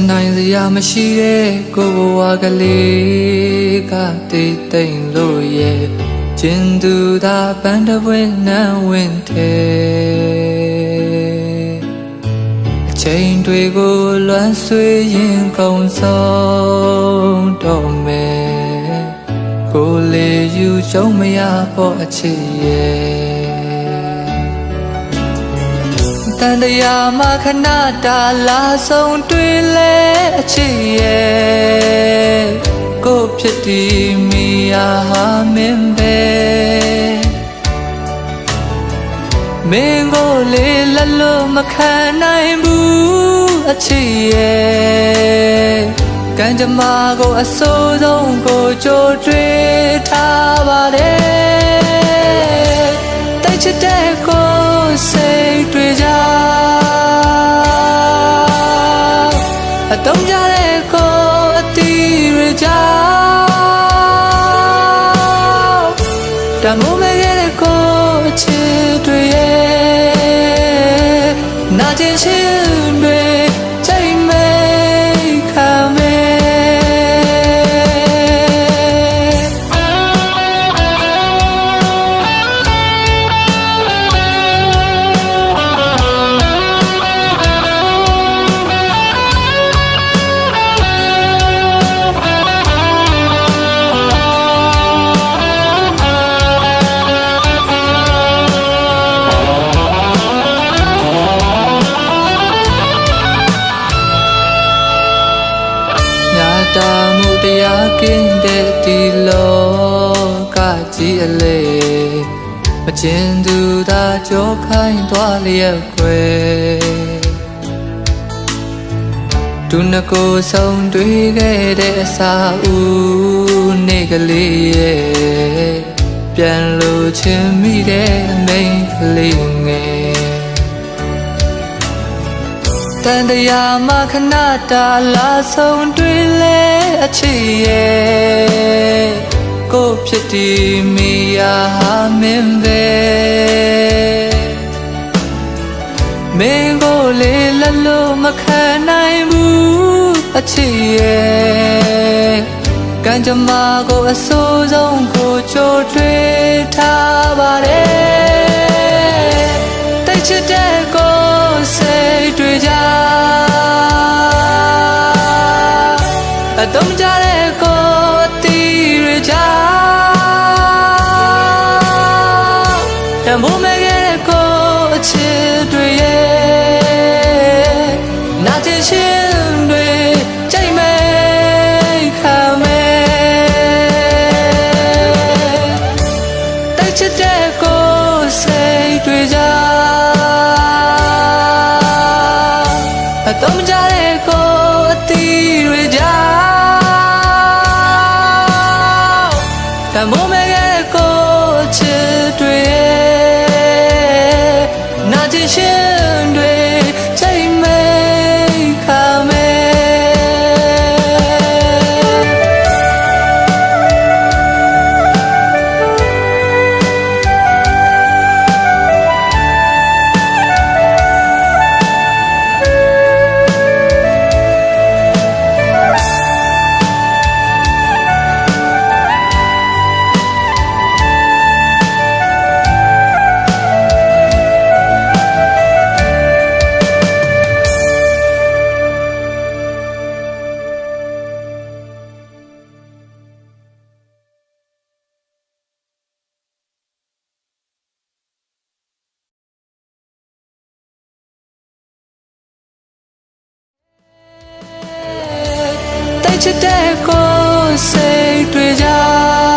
နိုင်စရာမရှိတဲ့ကိုဘဝကလေးကတည်တိမ်လို့ရဲ့ကျင်သူသာပန်းတပွင့်နှံဝင်တဲ့အချိန်တွေကိုလွမ်းဆွေးရင်ကုန်ဆုံးတော့မယ်ကိုလေးယူကြုံမရဖို့အချစ်ရဲ့တန်တရားမှာခဏတာလာဆုံးတွေ့လဲအချစ်ရဲ့ကိုဖြစ်တည်မိယာဟာမင်းပဲမင်းကိုလေးလက်လို့မခံနိုင်ဘူးအချစ်ရဲ့ကံကြမ္မာကိုအဆိုးဆုံးကိုကြိုတွေ့ထားပါတယ်တိုက်ချစ်တဲ့ကိုစိတ်တွေကြောင့်အတုံးကြတဲ့ကိုအတီးတွေကြောင့်တမိုးမဲ့တဲ့ကိုအချစ်တွေရဲ့နာကျင်ရှင်တွေချိန်မဲခံမဲတာမှုတရားကင်းတဲ့ဒီလောကကြီးအလေမကျင်သူသာကြောခိုင်းသွားလျက်ွယ်ဒုနကိုဆုံးတွေ့ခဲ့တဲ့အစာဦးနေကလေးရဲ့ပြန်လို့ချင်မိတဲ့မိန်းကလေးငယ်တန်တရားမှာခဏတာလာဆုံးတွေ့လဲအချစ်ရဲ့ကိုဖြစ်တည်မိယာဟာမင်းပဲမင်းကိုလေးလက်လို့မခံနိုင်ဘူးအချစ်ရဲ့ကံကြမ္မာကိုအဆိုးဆုံးကိုကြိုတွေ့ထားပါတယ်တိုက်ချစ်တဲ့ကိုစိတ်တွေကြောင့်အတုံးကြတဲ့ကိုအတီးတွေကြောင့်တမိုးမဲ့တဲ့ကိုအချစ်တွေရဲ့နာကျင်ရှင်တွေချိန်မဲခံမဲတိုက်ချစ်တဲ့ကိုစိတ်တွေကြောင့်အတုံးကြတဲ့ကိုအတီးတွေကြောင့်တမိုးမဲ့တဲ့ကိုအချစ်တွေနာကျင်ရှင်တွေချိန်မဲခံမဲတိုက်ချစ်တဲ့ကိုစိတ်တွေကြောင့်